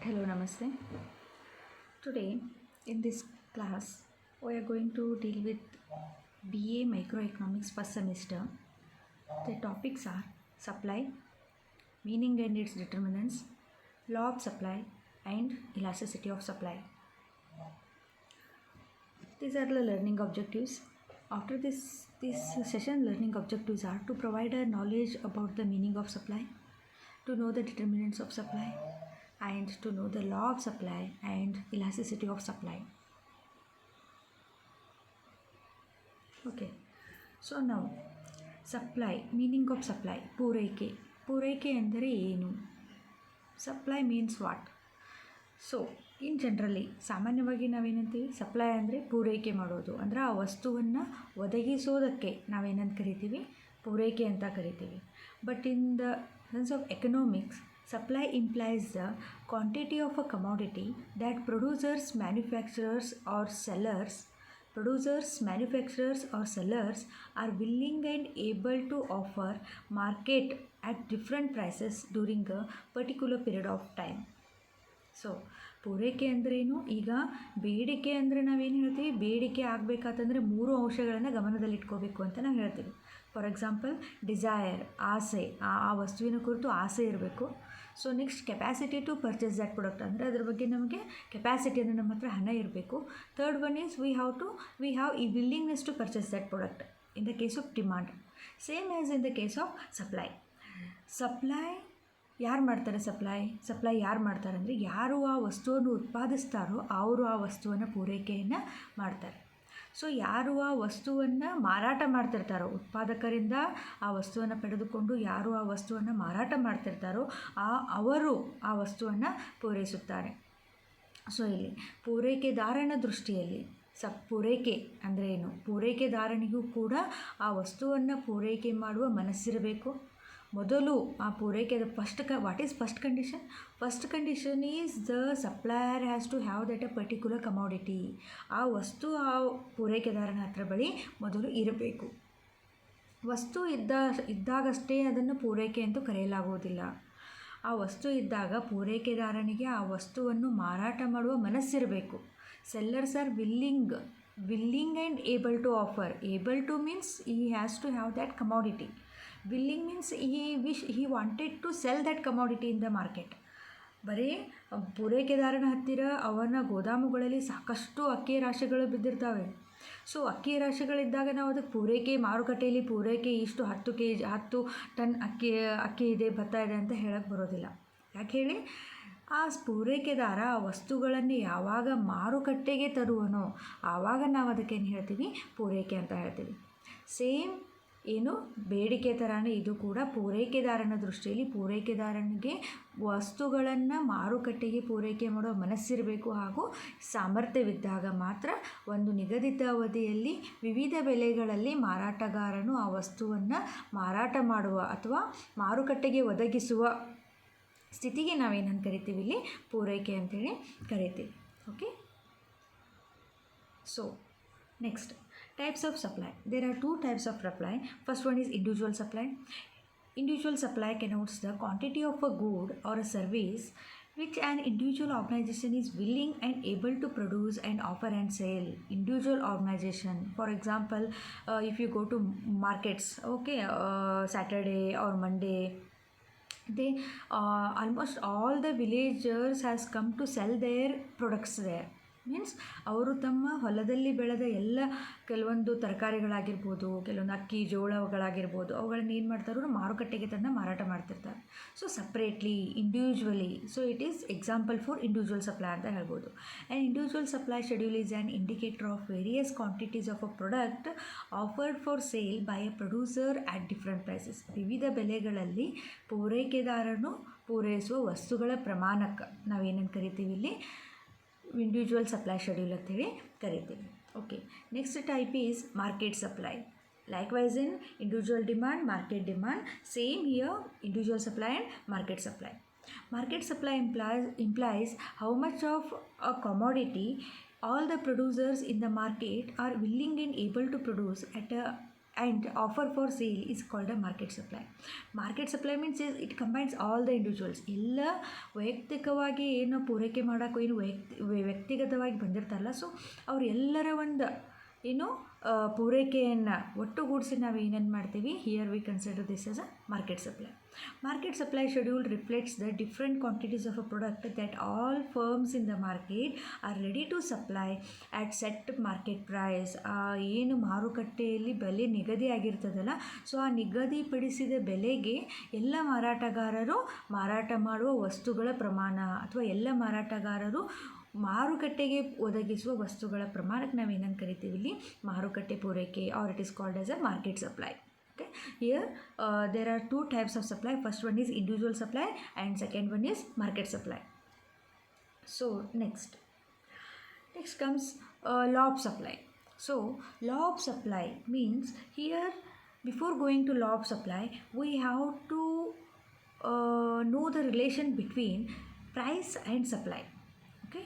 Hello, Namaste. Today in this class we are going to deal with BA Microeconomics first semester. The topics are supply, meaning and its determinants, law of supply, and elasticity of supply. These are the learning objectives. After this session, learning objectives are to provide a knowledge about the meaning of supply, to know the determinants of supply, and to know the law of supply and elasticity of supply. Okay, so now supply, meaning of supply, ಪೂರೈಕೆ ಅಂದರೆ ಏನು? Supply means what? So in generally ಸಾಮಾನ್ಯವಾಗಿ ನಾವೇನಂತೀವಿ, supply ಅಂದರೆ ಪೂರೈಕೆ ಮಾಡೋದು, ಅಂದರೆ ಆ ವಸ್ತುವನ್ನು ಒದಗಿಸೋದಕ್ಕೆ ನಾವೇನಂತ ಕರಿತೀವಿ, ಪೂರೈಕೆ ಅಂತ ಕರಿತೀವಿ. But in the sense of economics, supply implies the quantity of a commodity that producers, manufacturers or sellers are willing and able to offer market at different prices during a particular period of time. So ಪೂರೈಕೆ ಅಂದ್ರೇನು? ಈಗ ಬೇಡಿಕೆ ಅಂದರೆ ನಾವೇನು ಹೇಳ್ತೀವಿ, ಬೇಡಿಕೆ ಆಗಬೇಕಾತಂದರೆ 3 ಅಂಶಗಳನ್ನು ಗಮನದಲ್ಲಿಟ್ಕೋಬೇಕು ಅಂತ ನಾವು ಹೇಳ್ತೀವಿ. ಫಾರ್ ಎಕ್ಸಾಂಪಲ್, ಡಿಸೈರ್, ಆಸೆ, ಆ ವಸ್ತುವಿನ ಕುರಿತು ಆಸೆ ಇರಬೇಕು. So next, capacity to purchase that product, ಅಂದರೆ ಅದ್ರ ಬಗ್ಗೆ ನಮಗೆ ಕೆಪ್ಯಾಸಿಟಿ ಅಂದರೆ ನಮ್ಮ ಹತ್ರ ಹಣ ಇರಬೇಕು. Third one is we have ಈ willingness to purchase that product in the case of demand. Same as in the case of supply ಯಾರು ಮಾಡ್ತಾರೆ? ಸಪ್ಲೈ ಯಾರು ಮಾಡ್ತಾರೆ ಅಂದರೆ, ಯಾರು ಆ ವಸ್ತುವನ್ನು ಉತ್ಪಾದಿಸ್ತಾರೋ ಅವರು ಆ ವಸ್ತುವನ್ನು ಪೂರೈಕೆಯನ್ನು ಮಾಡ್ತಾರೆ. ಸೊ ಯಾರು ಆ ವಸ್ತುವನ್ನು ಮಾರಾಟ ಮಾಡ್ತಿರ್ತಾರೋ, ಉತ್ಪಾದಕರಿಂದ ಆ ವಸ್ತುವನ್ನು ಪಡೆದುಕೊಂಡು ಯಾರು ಆ ವಸ್ತುವನ್ನು ಮಾರಾಟ ಮಾಡ್ತಿರ್ತಾರೋ ಅವರು ಆ ವಸ್ತುವನ್ನು ಪೂರೈಸುತ್ತಾರೆ. ಸೊ ಇಲ್ಲಿ ಪೂರೈಕೆದಾರನ ದೃಷ್ಟಿಯಲ್ಲಿ ಪೂರೈಕೆ ಅಂದರೆ ಏನು? ಪೂರೈಕೆದಾರನಿಗೂ ಕೂಡ ಆ ವಸ್ತುವನ್ನು ಪೂರೈಕೆ ಮಾಡುವ ಮನಸ್ಸಿರಬೇಕು. ಮೊದಲು ಆ ಪೂರೈಕೆದ what is first condition? First condition is the supplier has to have that a particular commodity. ಆ ವಸ್ತು ಆ ಪೂರೈಕೆದಾರನ ಹತ್ರ ಬಳಿ ಮೊದಲು ಇರಬೇಕು. ವಸ್ತು ಇದ್ದಾಗಷ್ಟೇ ಅದನ್ನು ಪೂರೈಕೆ ಎಂದು ಕರೆಯಲಾಗುವುದಿಲ್ಲ. ಆ ವಸ್ತು ಇದ್ದಾಗ ಪೂರೈಕೆದಾರನಿಗೆ ಆ ವಸ್ತುವನ್ನು ಮಾರಾಟ ಮಾಡುವ ಮನಸ್ಸಿರಬೇಕು. Sellers are willing and able to offer. Able to means he has to have that commodity. Willing means he wanted to sell that commodity in the market. ಬರೀ ಪೂರೈಕೆದಾರನ ಹತ್ತಿರ ಅವನ ಗೋದಾಮುಗಳಲ್ಲಿ ಸಾಕಷ್ಟು ಅಕ್ಕಿ ರಾಶಿಗಳು ಬಿದ್ದಿರ್ತವೆ. ಸೊ ಅಕ್ಕಿ ರಾಶಿಗಳಿದ್ದಾಗ ನಾವು ಅದಕ್ಕೆ ಮಾರುಕಟ್ಟೆಯಲ್ಲಿ ಪೂರೈಕೆ ಇಷ್ಟು 10 ಟನ್ ಅಕ್ಕಿ ಇದೆ, ಭತ್ತ ಇದೆ ಅಂತ ಹೇಳಕ್ಕೆ ಬರೋದಿಲ್ಲ. ಯಾಕೆ ಹೇಳಿ? ಆ ಪೂರೈಕೆದಾರ ಆ ವಸ್ತುಗಳನ್ನು ಯಾವಾಗ ಮಾರುಕಟ್ಟೆಗೆ ತರುವನೋ ಆವಾಗ ನಾವು ಅದಕ್ಕೇನು ಹೇಳ್ತೀವಿ? ಪೂರೈಕೆ ಅಂತ ಹೇಳ್ತೀವಿ. ಸೇಮ್ ಏನು ಬೇಡಿಕೆ ಥರನೇ ಇದು ಕೂಡ ಪೂರೈಕೆದಾರನ ದೃಷ್ಟಿಯಲ್ಲಿ ಪೂರೈಕೆದಾರನಿಗೆ ವಸ್ತುಗಳನ್ನು ಮಾರುಕಟ್ಟೆಗೆ ಪೂರೈಕೆ ಮಾಡುವ ಮನಸ್ಸಿರಬೇಕು, ಹಾಗೂ ಸಾಮರ್ಥ್ಯವಿದ್ದಾಗ ಮಾತ್ರ ಒಂದು ನಿಗದಿತ ಅವಧಿಯಲ್ಲಿ ವಿವಿಧ ಬೆಲೆಗಳಲ್ಲಿ ಮಾರಾಟಗಾರನು ಆ ವಸ್ತುವನ್ನು ಮಾರಾಟ ಮಾಡುವ ಅಥವಾ ಮಾರುಕಟ್ಟೆಗೆ ಒದಗಿಸುವ ಸ್ಥಿತಿಗೆ ನಾವೇನಂತ ಕರಿತೀವಿ? ಇಲ್ಲಿ ಪೂರೈಕೆ ಅಂತೇಳಿ ಕರಿತೀವಿ. Okay, so next, types of supply. There are 2 types of supply. First one is individual supply. Individual supply connotes the quantity of a good or a service which an individual organization is willing and able to produce and offer and sell. Individual organization, for example, if you go to markets, okay, Saturday or Monday, they almost all the villagers has come to sell their products there. Means ಅವರು ತಮ್ಮ ಹೊಲದಲ್ಲಿ ಬೆಳೆದ ಎಲ್ಲ ಕೆಲವೊಂದು ತರಕಾರಿಗಳಾಗಿರ್ಬೋದು, ಕೆಲವೊಂದು ಅಕ್ಕಿ ಜೋಳಗಳಾಗಿರ್ಬೋದು, ಅವುಗಳನ್ನು ಏನು ಮಾಡ್ತಾರೋ ಮಾರುಕಟ್ಟೆಗೆ ತಂದು ಮಾರಾಟ ಮಾಡ್ತಿರ್ತಾರೆ. So separately, individually. So it is example for individual supply ಅಂತ ಹೇಳ್ಬೋದು. And individual supply schedule is an indicator of various quantities of a product offered for sale by a producer at different prices. ವಿವಿಧ ಬೆಲೆಗಳಲ್ಲಿ ಪೂರೈಕೆದಾರನು ಪೂರೈಸುವ ವಸ್ತುಗಳ ಪ್ರಮಾಣಕ್ಕೆ ನಾವೇನಂತ ಕರಿತೀವಿ? ಇಲ್ಲಿ ಇಂಡಿವಿಜುವಲ್ ಸಪ್ಲೈ ಶೆಡ್ಯೂಲ್ ಅಂತೇಳಿ ಕರಿತೀವಿ. Okay, next type is market supply. Likewise in individual demand, market demand, same here individual supply and market supply. Market supply implies how much of a commodity all the producers in the market are willing and able to produce at a and offer for sale is called a market supply. Market supply means it combines all the individuals. ಎಲ್ಲ ವೈಯಕ್ತಿಕವಾಗಿ ಏನು ಪೂರೈಕೆ ಮಾಡೋಕ್ಕೂ ಏನು ವ್ಯಕ್ತಿಗತವಾಗಿ ಬಂದಿರ್ತಾರಲ್ಲ, so ಅವರೆಲ್ಲರ ಒಂದು ಏನು ಪೂರೈಕೆಯನ್ನು ಒಟ್ಟುಗೂಡಿಸಿ ನಾವು ಏನೇನು ಮಾಡ್ತೀವಿ, here we consider this as a market supply. Market supply schedule reflects the different quantities of a product that all firms in the market are ready to supply at set market price. ಏನು ಮಾರುಕಟ್ಟೆಯಲ್ಲಿ ಬೆಲೆ ನಿಗದಿಯಾಗಿರ್ತದಲ್ಲ, so ಆ ನಿಗದಿಪಡಿಸಿದ ಬೆಲೆಗೆ ಎಲ್ಲ ಮಾರಾಟಗಾರರು ಮಾರಾಟ ಮಾಡುವ ವಸ್ತುಗಳ ಪ್ರಮಾಣ ಅಥವಾ ಎಲ್ಲ ಮಾರಾಟಗಾರರು ಮಾರುಕಟ್ಟೆಗೆ ಒದಗಿಸುವ ವಸ್ತುಗಳ ಪ್ರಮಾಣಕ್ಕೆ ನಾವು ಏನಂತ ಕರಿತೀವಿ ಇಲ್ಲಿ, ಮಾರುಕಟ್ಟೆ ಪೂರೈಕೆ, or it is called as a market supply. Okay, here there are two types of supply. First one is individual supply and second one is market supply. So next comes law of supply. So law of supply means here, before going to law of supply, we have to know the relation between price and supply. Okay,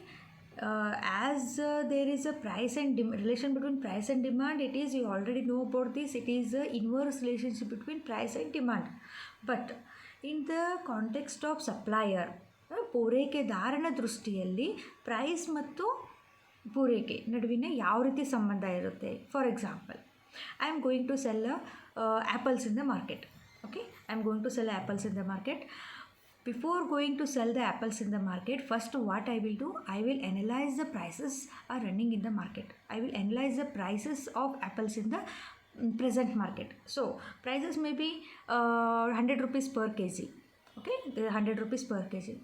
as there is a price and relation between price and demand, it is, you already know about this, it is a inverse relationship between price and demand. But in the context of supplier, ಪೂರೈಕೆದಾರನ ದೃಷ್ಟಿಯಲ್ಲಿ price ಮತ್ತು ಪೂರೈಕೆ ನಡುವಿನ ಯಾವ ರೀತಿ ಸಂಬಂಧ ಇರುತ್ತೆ. For example, I am going to sell apples in the market. Okay, I am going to sell apples in the market. Before going to sell the apples in the market, first what I will do, I will analyze the prices are running in the market. I will analyze the prices of apples in the present market. So prices may be 100 rupees per kg. Okay, 100 rupees per kg.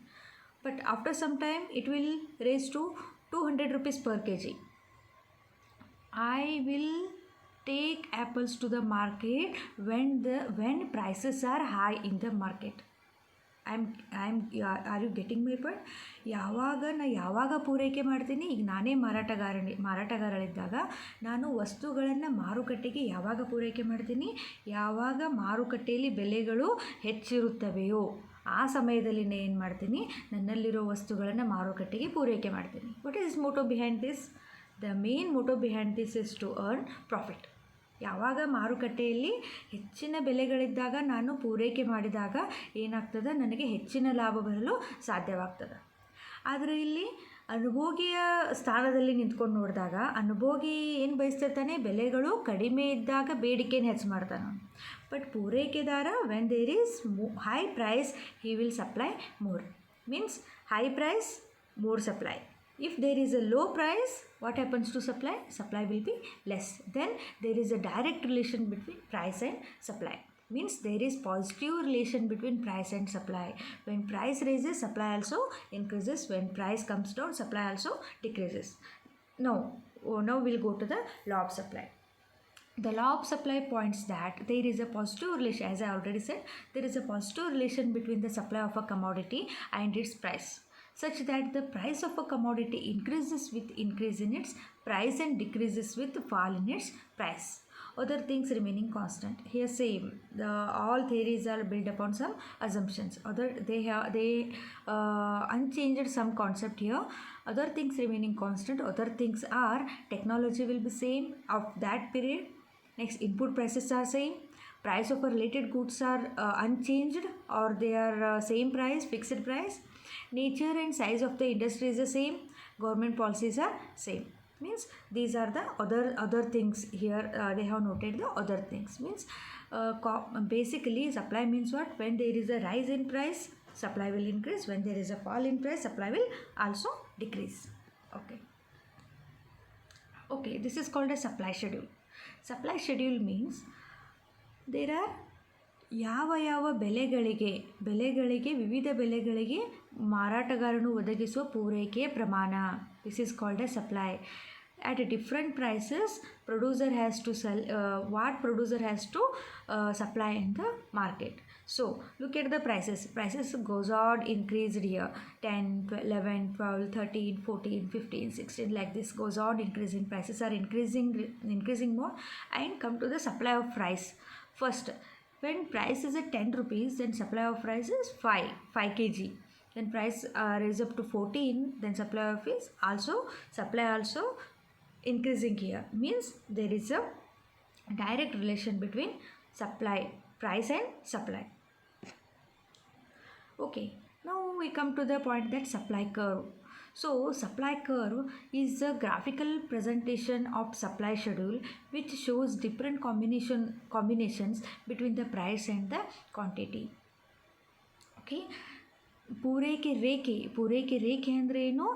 But after some time it will raise to 200 rupees per kg. I will take apples to the market when prices are high in the market. Are you getting my point? ಯಾವಾಗ ಪೂರೈಕೆ ಮಾಡ್ತೀನಿ, ಈಗ ನಾನೇ ಮಾರಾಟಗಾರಳಿದ್ದಾಗ ನಾನು ವಸ್ತುಗಳನ್ನು ಮಾರುಕಟ್ಟೆಗೆ ಯಾವಾಗ ಪೂರೈಕೆ ಮಾಡ್ತೀನಿ, ಯಾವಾಗ ಮಾರುಕಟ್ಟೆಯಲ್ಲಿ ಬೆಲೆಗಳು ಹೆಚ್ಚಿರುತ್ತವೆಯೋ ಆ ಸಮಯದಲ್ಲಿ ಏನು ಮಾಡ್ತೀನಿ, ನನ್ನಲ್ಲಿರೋ ವಸ್ತುಗಳನ್ನು ಮಾರುಕಟ್ಟೆಗೆ ಪೂರೈಕೆ ಮಾಡ್ತೀನಿ. What is motto behind this? The main motto behind this is to earn profit. ಯಾವಾಗ ಮಾರುಕಟ್ಟೆಯಲ್ಲಿ ಹೆಚ್ಚಿನ ಬೆಲೆಗಳಿದ್ದಾಗ ನಾನು ಪೂರೈಕೆ ಮಾಡಿದಾಗ ಏನಾಗ್ತದೆ, ನನಗೆ ಹೆಚ್ಚಿನ ಲಾಭ ಬರಲು ಸಾಧ್ಯವಾಗ್ತದೆ. ಆದರೆ ಇಲ್ಲಿ ಅನುಭೋಗಿಯ ಸ್ಥಾನದಲ್ಲಿ ನಿಂತ್ಕೊಂಡು ನೋಡಿದಾಗ ಅನುಭೋಗಿ ಏನು ಬಯಸ್ತಿರ್ತಾನೆ, ಬೆಲೆಗಳು ಕಡಿಮೆ ಇದ್ದಾಗ ಬೇಡಿಕೆನ ಹೆಚ್ಚು ಮಾಡ್ತಾನೆ. ಬಟ್ ಪೂರೈಕೆದಾರ, when there is high price he will supply more. Means high price, more supply. If there is a low price, what happens to supply? Supply will be less. Then there is a direct relation between price and supply. Means there is positive relation between price and supply. When price raises, supply also increases. When price comes down, supply also decreases. Now we'll go to the law of supply. The law of supply points that there is a positive relation, as I already said, there is a positive relation between the supply of a commodity and its price, such that the price of a commodity increases with increase in its price and decreases with fall in its price. Other things remaining constant. Here same, all theories are built upon some assumptions. They unchanged some concept here. Other things remaining constant. Other things are, technology will be same of that period. Next, input prices are same. Price of related goods are unchanged, or they are same price, fixed price. Nature and size of the industry is the same. Government policies are same. Means these are the other things here. They have noted the other things. Means basically supply means what? When there is a rise in price, supply will increase. When there is a fall in price, supply will also decrease. Okay, this is called a supply schedule. Supply schedule means there are ಯಾವ ಬೆಲೆಗಳಿಗೆ ವಿವಿಧ ಬೆಲೆಗಳಿಗೆ ಮಾರಾಟಗಾರನು ಒದಗಿಸುವ ಪೂರೈಕೆಯ ಪ್ರಮಾಣ. This is called A supply. At different prices, producer has to sell what producer has to supply in the market. So look at the prices goes on increased here, 10, 11, 12, 13, 14, 15, 16, like this goes on increasing. Prices are increasing more. And come to the supply of rice. First, when price is at 10 rupees, then supply of rice is 5 kg. Then price raise up to 14, then supply of supply also increasing here. Means there is a direct relation between supply, price and supply. Okay, now we come to the point that supply curve. So supply curve is a graphical presentation of supply schedule which shows different combinations between the price and the quantity. Okay, ಪೂರೈಕೆ ರೇಖೆ ಅಂದರೆ ಏನು?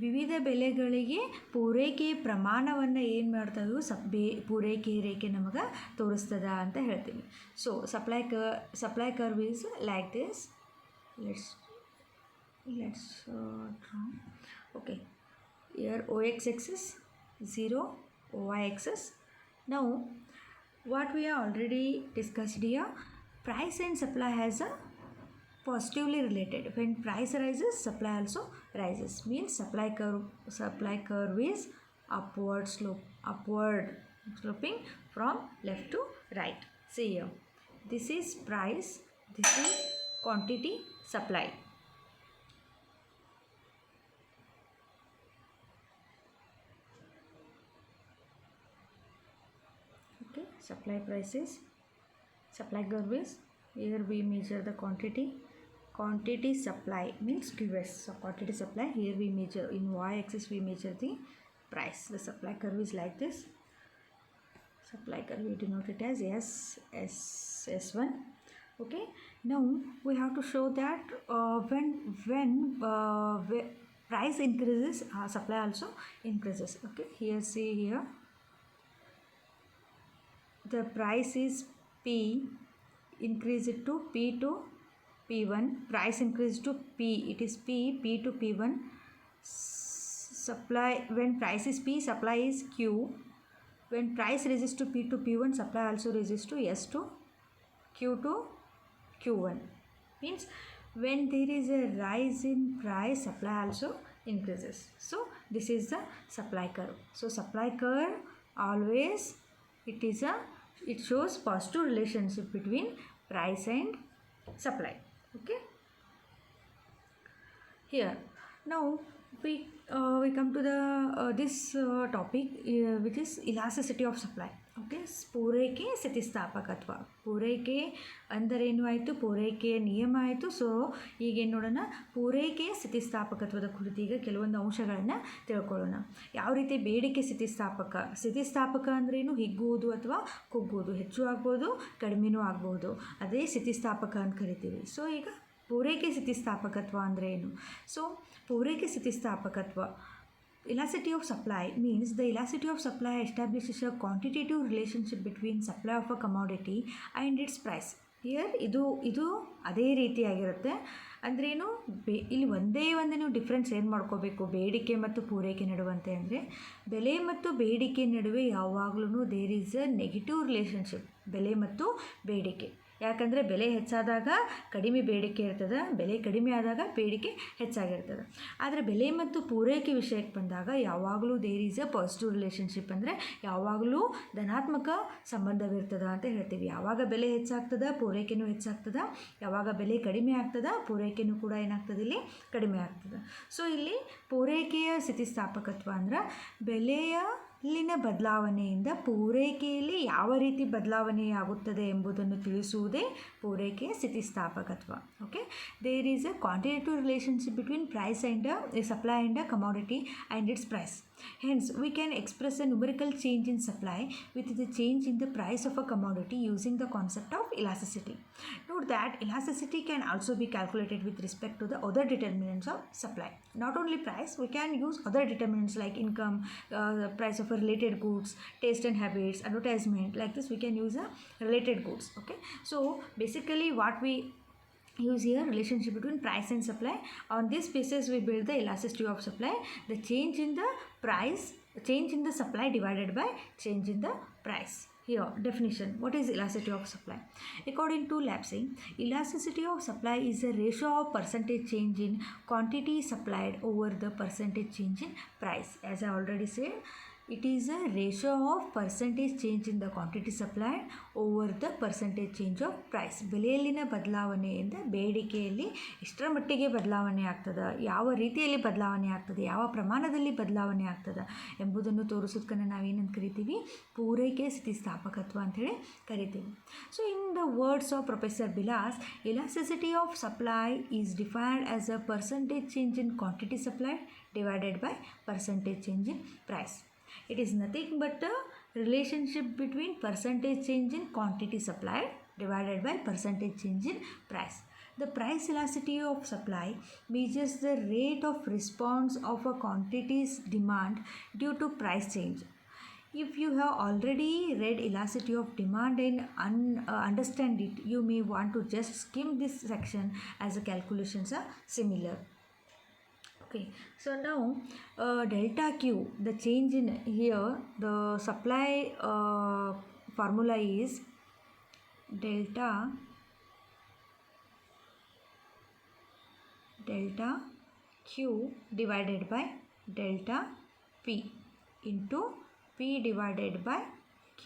ವಿವಿಧ ಬೆಲೆಗಳಿಗೆ ಪೂರೈಕೆ ಪ್ರಮಾಣವನ್ನು ಏನು ಮಾಡ್ತದೆ ಪೂರೈಕೆ ರೇಖೆ ನಮಗೆ ತೋರಿಸ್ತದ ಅಂತ ಹೇಳ್ತೀವಿ. So supply curve is like this. let's draw. Okay, here OX axis 0, OY axis. Now what we have already discussed here, price and supply has a positively related. When price rises, supply also rises, means supply curve is upward sloping from left to right. See here, this is price, this is quantity, supply. Okay, supply prices, supply curve is, here we measure the quantity supply means QS. So quantity supply, here we measure in Y axis, we measure the price. The supply curve is like this. Supply curve we denote it as S1. Okay, now we have to show that when price increases, supply also increases. Okay, here see here, the price is P, increase it to P to P1, price increase to P, it is P to P1. Supply, when price is P, supply is Q. When price raises to P to P1, supply also raises to S to Q to Q1. Means when there is a rise in price, supply also increases. So this is the supply curve. So supply curve always it shows positive relationship between price and supply. Okay, here now we come to the this topic which is elasticity of supply. Okay, ಪೂರೈಕೆ ಸ್ಥಿತಿಸ್ಥಾಪಕತ್ವ. ಪೂರೈಕೆ ಅಂದರೇನು ಆಯಿತು, ಪೂರೈಕೆಯ ನಿಯಮ ಆಯಿತು. So ಈಗೇನು ನೋಡೋಣ, ಪೂರೈಕೆಯ ಸ್ಥಿತಿಸ್ಥಾಪಕತ್ವದ ಕುರಿತು ಈಗ ಕೆಲವೊಂದು ಅಂಶಗಳನ್ನು ತಿಳ್ಕೊಳ್ಳೋಣ. ಯಾವ ರೀತಿ ಬೇಡಿಕೆ ಸ್ಥಿತಿಸ್ಥಾಪಕ ಅಂದ್ರೇನು? ಹಿಗ್ಗುವುದು ಅಥವಾ ಕುಗ್ಗುವುದು, ಹೆಚ್ಚು ಆಗ್ಬೋದು, ಕಡಿಮೆನೂ ಆಗ್ಬೋದು, ಅದೇ ಸ್ಥಿತಿಸ್ಥಾಪಕ ಅಂತ ಕರಿತೀವಿ. ಸೊ ಈಗ ಪೂರೈಕೆ ಸ್ಥಿತಿಸ್ಥಾಪಕತ್ವ ಅಂದರೆ ಏನು? ಸೊ ಪೂರೈಕೆ ಸ್ಥಿತಿಸ್ಥಾಪಕತ್ವ, elasticity of supply means the elasticity of supply establishes a quantitative relationship between supply of a commodity and its price. Here ಇದು ಅದೇ ರೀತಿಯಾಗಿರುತ್ತೆ. ಅಂದ್ರೇನು, ಇಲ್ಲಿ ಒಂದೇ ನೀವು ಡಿಫ್ರೆನ್ಸ್ ಏನು ಮಾಡ್ಕೋಬೇಕು, ಬೇಡಿಕೆ ಮತ್ತು ಪೂರೈಕೆ ನಡುವಂತೆ. ಅಂದರೆ ಬೆಲೆ ಮತ್ತು ಬೇಡಿಕೆ ನಡುವೆ ಯಾವಾಗಲೂ there is a negative relationship, ಬೆಲೆ ಮತ್ತು ಬೇಡಿಕೆ. ಯಾಕಂದರೆ ಬೆಲೆ ಹೆಚ್ಚಾದಾಗ ಕಡಿಮೆ ಬೇಡಿಕೆ ಇರ್ತದೆ, ಬೆಲೆ ಕಡಿಮೆ ಆದಾಗ ಬೇಡಿಕೆ ಹೆಚ್ಚಾಗಿರ್ತದೆ. ಆದರೆ ಬೆಲೆ ಮತ್ತು ಪೂರೈಕೆ ವಿಷಯಕ್ಕೆ ಬಂದಾಗ ಯಾವಾಗಲೂ there is a positive relationship, ಅಂದರೆ ಯಾವಾಗಲೂ ಧನಾತ್ಮಕ ಸಂಬಂಧವಿರ್ತದೆ ಅಂತ ಹೇಳ್ತೀವಿ. ಯಾವಾಗ ಬೆಲೆ ಹೆಚ್ಚಾಗ್ತದೆ ಪೂರೈಕೆನೂ ಹೆಚ್ಚಾಗ್ತದೆ, ಯಾವಾಗ ಬೆಲೆ ಕಡಿಮೆ ಆಗ್ತದೆ ಪೂರೈಕೆನೂ ಕೂಡ ಏನಾಗ್ತದೆ, ಇಲ್ಲಿ ಕಡಿಮೆ ಆಗ್ತದೆ. ಸೊ ಇಲ್ಲಿ ಪೂರೈಕೆಯ ಸ್ಥಿತಿಸ್ಥಾಪಕತ್ವ ಅಂದ್ರೆ ಬೆಲೆಯಲ್ಲಿನ ಬದಲಾವಣೆಯಿಂದ ಪೂರೈಕೆಯಲ್ಲಿ ಯಾವ ರೀತಿ ಬದಲಾವಣೆಯಾಗುತ್ತದೆ ಎಂಬುದನ್ನು ತಿಳಿಸುವುದೇ ಪೂರೈಕೆಯ ಸ್ಥಿತಿಸ್ಥಾಪಕತ್ವ. Okay, there is a quantitative relationship between price and supply and a commodity and its price. Hence, we can express a numerical change in supply with the change in the price of a commodity using the concept of elasticity. Note that elasticity can also be calculated with respect to the other determinants of supply. Not only price, we can use other determinants like income, price of related goods, taste and habits, advertisement. Like this, we can use a related goods. Okay, so basically what we use here, relationship between price and supply. On this basis we build the elasticity of supply, the change in the price, change in the supply divided by change in the price. Here definition, what is elasticity of supply? According to Lapsing, elasticity of supply is a ratio of percentage change in quantity supplied over the percentage change in price. As I already said, It is a ratio of percentage change in the quantity supplied over the percentage change of price. ಬೆಲೆಯಲ್ಲಿನ ಬದಲಾವಣೆಯಿಂದ ಬೇಡಿಕೆಯಲ್ಲಿ ಎಷ್ಟರ ಮಟ್ಟಿಗೆ ಬದಲಾವಣೆ ಆಗ್ತದೆ, ಯಾವ ರೀತಿಯಲ್ಲಿ ಬದಲಾವಣೆ ಆಗ್ತದೆ, ಯಾವ ಪ್ರಮಾಣದಲ್ಲಿ ಬದಲಾವಣೆ ಆಗ್ತದೆ ಎಂಬುದನ್ನು ತೋರಿಸೋದಕ್ಕೆ ನಾವೇನಂತ ಕರಿತೀವಿ, ಪೂರೈಕೆ ಸ್ಥಿತಿಸ್ಥಾಪಕತ್ವ ಅಂಥೇಳಿ ಕರಿತೀವಿ. So in the words of professor Bilas, elasticity of supply is defined as a percentage change in quantity supplied divided by percentage change in price. It is nothing but the relationship between percentage change in quantity supplied divided by percentage change in price. The price elasticity of supply measures the rate of response of a quantity's demand due to price change. If you have already read elasticity of demand and understand it, you may want to just skim this section as the calculations are similar. Okay, so now delta Q, the change in here, the supply formula is delta Q divided by delta P into P divided by Q.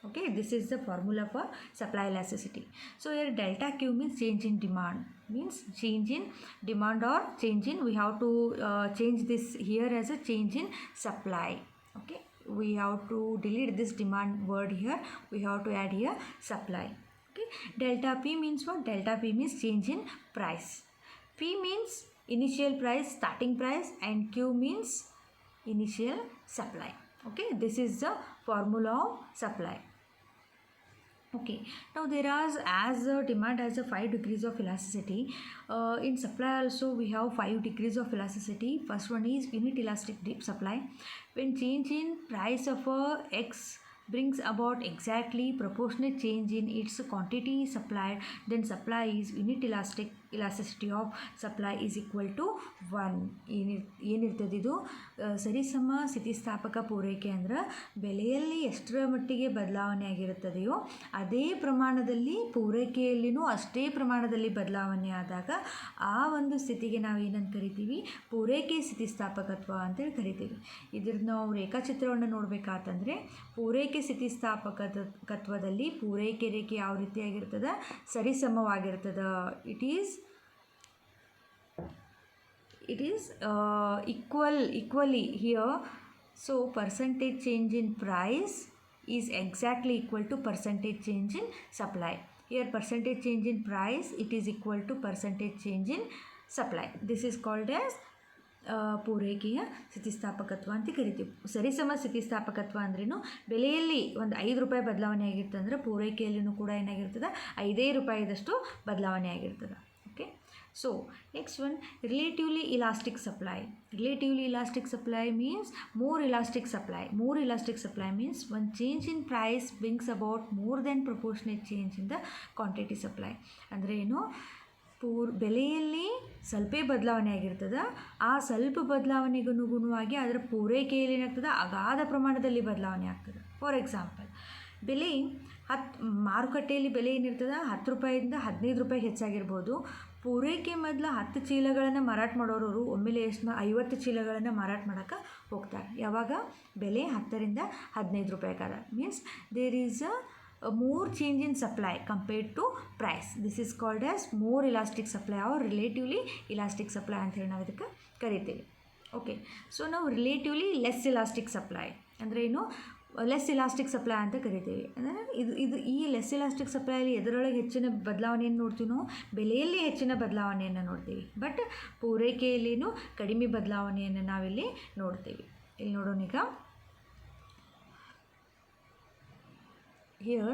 Okay, this is the formula for supply elasticity. So here delta Q means change in demand, means change in demand or change in, we have to change this here as a change in supply. Okay, we have to delete this demand word here, we have to add here supply. Okay, delta P means what? Delta P means change in price. P means initial price, starting price, and Q means initial supply. Okay, this is the formula of supply. Okay, now there is, as demand has a 5 degrees of elasticity, in supply also we have 5 degrees of elasticity. First one is unit elastic supply. When change in price of X brings about exactly proportionate change in its quantity supplied, then supply is unit elasticity of supply is equal to 1. ಏನಿರ್ತದೆ ಇದು ಸರಿಸಮ ಸ್ಥಿತಿಸ್ಥಾಪಕ ಪೂರೈಕೆ ಅಂದ್ರೆ ಬೆಲೆಯಲ್ಲಿ ಎಷ್ಟರ ಮಟ್ಟಿಗೆ ಬದಲಾವಣೆ ಆಗಿರುತ್ತದೆಯೋ ಅದೇ ಪ್ರಮಾಣದಲ್ಲಿ ಪೂರೈಕೆಯಲ್ಲಿನೂ ಅಷ್ಟೇ ಪ್ರಮಾಣದಲ್ಲಿ ಬದಲಾವಣೆ ಆದಾಗ ಆ ಒಂದು ಸ್ಥಿತಿಗೆ ನಾವು ಏನಂತ ಕರಿತೀವಿ, ಪೂರೈಕೆ ಸ್ಥಿತಿಸ್ಥಾಪಕತ್ವ ಅಂತೇಳಿ ಕರಿತೀವಿ. ಇದ್ರದ್ದು ನಾವು ರೇಖಾಚಿತ್ರವನ್ನು ನೋಡಬೇಕಾತಂದರೆ ಪೂರೈಕೆ ಸ್ಥಿತಿಸ್ಥಾಪಕತ್ವದಲ್ಲಿ ಪೂರೈಕೆ ರೇಖೆ ಯಾವ ರೀತಿಯಾಗಿರ್ತದೆ, ಸರಿಸಮವಾಗಿರ್ತದೆ. it is equally here. So percentage change in price is exactly equal to percentage change in supply. Here percentage change in price, it is equal to percentage change in supply. This is called as ಪೂರೈಕೆಯ ಸ್ಥಿತಿಸ್ಥಾಪಕತ್ವ ಅಂತ ಕರಿತೀವಿ. ಸರಿಸಮ ಸ್ಥಿತಿಸ್ಥಾಪಕತ್ವ ಅಂದ್ರೇನು, ಬೆಲೆಯಲ್ಲಿ ಒಂದು 5 ರೂಪಾಯಿ ಬದಲಾವಣೆ ಆಗಿರ್ತದೆ ಅಂದರೆ ಪೂರೈಕೆಯಲ್ಲಿನೂ ಕೂಡ ಏನಾಗಿರ್ತದೆ, 5 ರೂಪಾಯಿದಷ್ಟು ಬದಲಾವಣೆ ಆಗಿರ್ತದೆ. Okay, so next one relatively elastic supply. Relatively elastic supply means more elastic supply. More elastic supply means when change in price brings about more than proportionate change in the quantity supply. ಅಂದರೆ ಏನು, ಬೆಲೆಯಲ್ಲಿ ಸ್ವಲ್ಪ ಬದಲಾವಣೆ ಆಗಿರ್ತದೆ, ಆ ಸ್ವಲ್ಪ ಬದಲಾವಣೆಗೂ ಅನುಗುಣವಾಗಿ ಅದರ ಪೂರೈಕೆಯಲ್ಲಿ ಏನಾಗ್ತದೆ, ಅಗಾಧ ಪ್ರಮಾಣದಲ್ಲಿ ಬದಲಾವಣೆ ಆಗ್ತದೆ. ಫಾರ್ ಎಕ್ಸಾಂಪಲ್, ಬೆಲೆ ಮಾರುಕಟ್ಟೆಯಲ್ಲಿ ಬೆಲೆ ಏನಿರ್ತದೆ 10 ರೂಪಾಯಿಂದ 15 ರೂಪಾಯಿಗೆ ಹೆಚ್ಚಾಗಿರ್ಬೋದು. ಪೂರೈಕೆ ಮೊದಲು 10 ಚೀಲಗಳನ್ನು ಮಾರಾಟ ಮಾಡೋರು ಒಮ್ಮೆಲೆ ಎಷ್ಟು 50 ಚೀಲಗಳನ್ನು ಮಾರಾಟ ಮಾಡೋಕ್ಕೆ ಹೋಗ್ತಾರೆ. ಯಾವಾಗ ಬೆಲೆ 10ರಿಂದ 15 ರೂಪಾಯಿಗಾದ, means there is a more change in supply compared to price. This is called as more elastic supply or relatively elastic supply ಅಂತ ಹೇಳಿ ನಾವು ಇದಕ್ಕೆ ಕರಿತೀವಿ. ಓಕೆ, ಸೊ ನಾವು ರಿಲೇಟಿವ್ಲಿ ಲೆಸ್ ಇಲಾಸ್ಟಿಕ್ ಸಪ್ಲೈ ಅಂದರೆ ಏನು, ಲೆಸ್ ಇಲಾಸ್ಟಿಕ್ ಸಪ್ಲೈ ಅಂತ ಕರಿತೀವಿ. ಅಂದರೆ ಇದು ಈ ಲೆಸ್ ಇಲಾಸ್ಟಿಕ್ ಸಪ್ಲೈಯಲ್ಲಿ ಎದರೊಳಗೆ ಹೆಚ್ಚಿನ ಬದಲಾವಣೆಯನ್ನು ನೋಡ್ತೀವಿ, ನಾವು ಬೆಲೆಯಲ್ಲಿ ಹೆಚ್ಚಿನ ಬದಲಾವಣೆಯನ್ನು ನೋಡ್ತೀವಿ, ಬಟ್ ಪೂರೈಕೆಯಲ್ಲಿನೂ ಕಡಿಮೆ ಬದಲಾವಣೆಯನ್ನು ನಾವಿಲ್ಲಿ ನೋಡ್ತೀವಿ. ಇಲ್ಲಿ ನೋಡೋಣ ಈಗ, here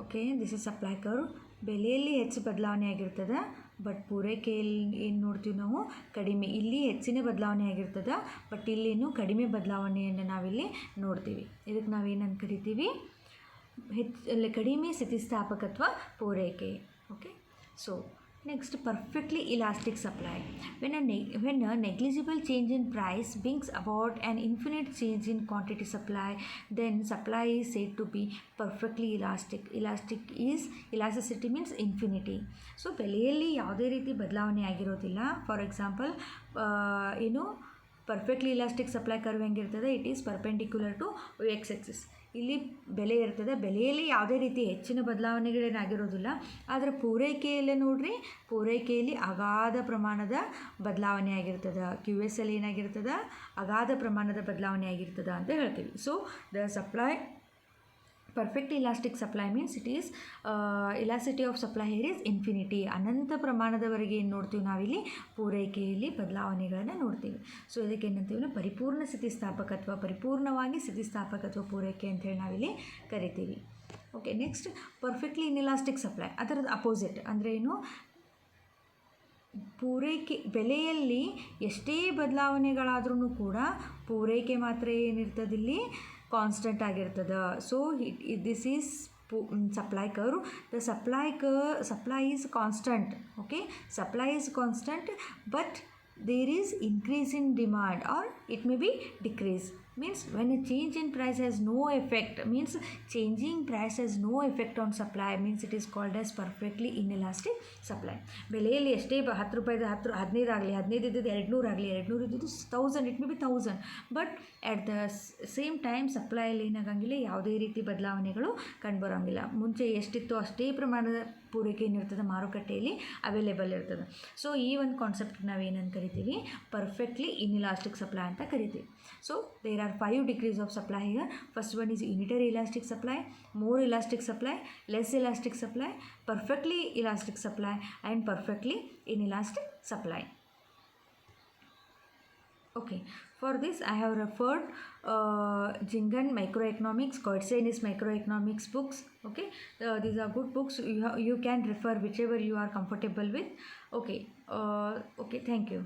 okay, this is supply curve. ಬೆಲೆಯಲ್ಲಿ ಹೆಚ್ಚು ಬದಲಾವಣೆ ಆಗಿರ್ತದೆ, ಬಟ್ ಪೂರೈಕೆಯಲ್ಲಿ ಏನು ನೋಡ್ತೀವಿ ನಾವು, ಕಡಿಮೆ. ಇಲ್ಲಿ ಹೆಚ್ಚಿನ ಬದಲಾವಣೆ ಆಗಿರ್ತದೆ, ಬಟ್ ಇಲ್ಲೇನು ಕಡಿಮೆ ಬದಲಾವಣೆಯನ್ನು ನಾವಿಲ್ಲಿ ನೋಡ್ತೀವಿ. ಇದಕ್ಕೆ ನಾವೇನಂತ ಕರಿತೀವಿ, ಕಡಿಮೆ ಸ್ಥಿತಿಸ್ಥಾಪಕತ್ವ ಪೂರೈಕೆ. Okay, so Next, perfectly elastic supply. When a negligible change in price brings about an infinite change in quantity supply, then supply is said to be perfectly elastic. Elasticity means infinity. So ಬೆಲೆಯಲ್ಲಿ ಯಾವುದೇ ರೀತಿ ಬದಲಾವಣೆ ಆಗಿರೋದಿಲ್ಲ. For example ಏನು perfectly elastic supply curve ಹೆಂಗಿರ್ತದೆ, it is perpendicular to X axis. ಇಲ್ಲಿ ಬೆಲೆ ಇರ್ತದೆ, ಬೆಲೆಯಲ್ಲಿ ಯಾವುದೇ ರೀತಿ ಹೆಚ್ಚಿನ ಬದಲಾವಣೆಗಳೇನಾಗಿರೋದಿಲ್ಲ. ಆದರೆ ಪೂರೈಕೆಯಲ್ಲೇ ನೋಡ್ರಿ, ಪೂರೈಕೆಯಲ್ಲಿ ಅಗಾಧ ಪ್ರಮಾಣದ ಬದಲಾವಣೆ ಆಗಿರ್ತದೆ. ಕ್ಯೂ ಎಸ್ ಅಲ್ಲಿ ಏನಾಗಿರ್ತದೆ, ಅಗಾಧ ಪ್ರಮಾಣದ ಬದಲಾವಣೆ ಆಗಿರ್ತದೆ ಅಂತ ಹೇಳ್ತೀವಿ. So the supply perfect elastic supply means it is elasticity of supply here is infinity. ಅನಂತ ಪ್ರಮಾಣದವರೆಗೆ ಏನು ನೋಡ್ತೀವಿ ನಾವಿಲ್ಲಿ, ಪೂರೈಕೆಯಲ್ಲಿ ಬದಲಾವಣೆಗಳನ್ನು ನೋಡ್ತೀವಿ. ಸೊ ಇದಕ್ಕೆ ಏನಂತೀವಿ, ಪರಿಪೂರ್ಣ ಸ್ಥಿತಿಸ್ಥಾಪಕತ್ವ, ಪರಿಪೂರ್ಣವಾಗಿ ಸ್ಥಿತಿಸ್ಥಾಪಕತ್ವ ಪೂರೈಕೆ ಅಂತೇಳಿ ನಾವಿಲ್ಲಿ ಕರಿತೀವಿ. ಓಕೆ, ನೆಕ್ಸ್ಟ್ ಪರ್ಫೆಕ್ಟ್ಲಿ ಇನ್ಇಲಾಸ್ಟಿಕ್ ಸಪ್ಲೈ, ಅದರದ್ದು ಅಪೋಸಿಟ್ ಅಂದರೆ ಏನು, ಪೂರೈಕೆ ಬೆಲೆಯಲ್ಲಿ ಎಷ್ಟೇ ಬದಲಾವಣೆಗಳಾದ್ರೂ ಕೂಡ ಪೂರೈಕೆ ಮಾತ್ರ ಏನಿರ್ತದಿಲ್ಲಿ ಕಾನ್ಸ್ಟೆಂಟ್ ಆಗಿರ್ತದೆ. So this is supply curve. The supply is constant. Okay, supply is constant, but there is increase in demand or it may be decrease. Means when a change in price has no effect, means changing price has no effect on supply, means it is called as perfectly inelastic supply. ಬೆಲೆಯಲ್ಲಿ ಎಷ್ಟೇ 10 ರೂಪಾಯಿದು 15 ಆಗಲಿ, 15 ಇದ್ದದ್ದು 200 ಆಗಲಿ, 200 ಇದ್ದದ್ದು 1000, it may be 1000, but at the same time ಸಪ್ಲೈಯಲ್ಲಿ ಏನಾಗಂಗಿಲ್ಲ, ಯಾವುದೇ ರೀತಿ ಬದಲಾವಣೆಗಳು ಕಂಡುಬರೋಂಗಿಲ್ಲ. ಮುಂಚೆ ಎಷ್ಟಿತ್ತು ಅಷ್ಟೇ ಪ್ರಮಾಣದ ಪೂರೈಕೆ ಏನಿರ್ತದೆ ಮಾರುಕಟ್ಟೆಯಲ್ಲಿ ಅವೈಲೇಬಲ್ ಇರ್ತದೆ. ಸೊ ಈ ಒಂದು ಕಾನ್ಸೆಪ್ಟ್ ನಾವೇನಂತ ಕರಿತೀವಿ, ಪರ್ಫೆಕ್ಟ್ಲಿ ಇನ್ಇಲಾಸ್ಟಿಕ್ ಸಪ್ಲೈ ಅಂತ ಕರಿತೀವಿ. So there are 5 degrees of supply here. First one is unitary elastic supply, more elastic supply, less elastic supply, perfectly elastic supply, and perfectly inelastic supply. Okay, for this I have referred Gingan Microeconomics, Goldstein's Microeconomics books. Okay, these are good books. You can refer whichever you are comfortable with. Okay, thank you.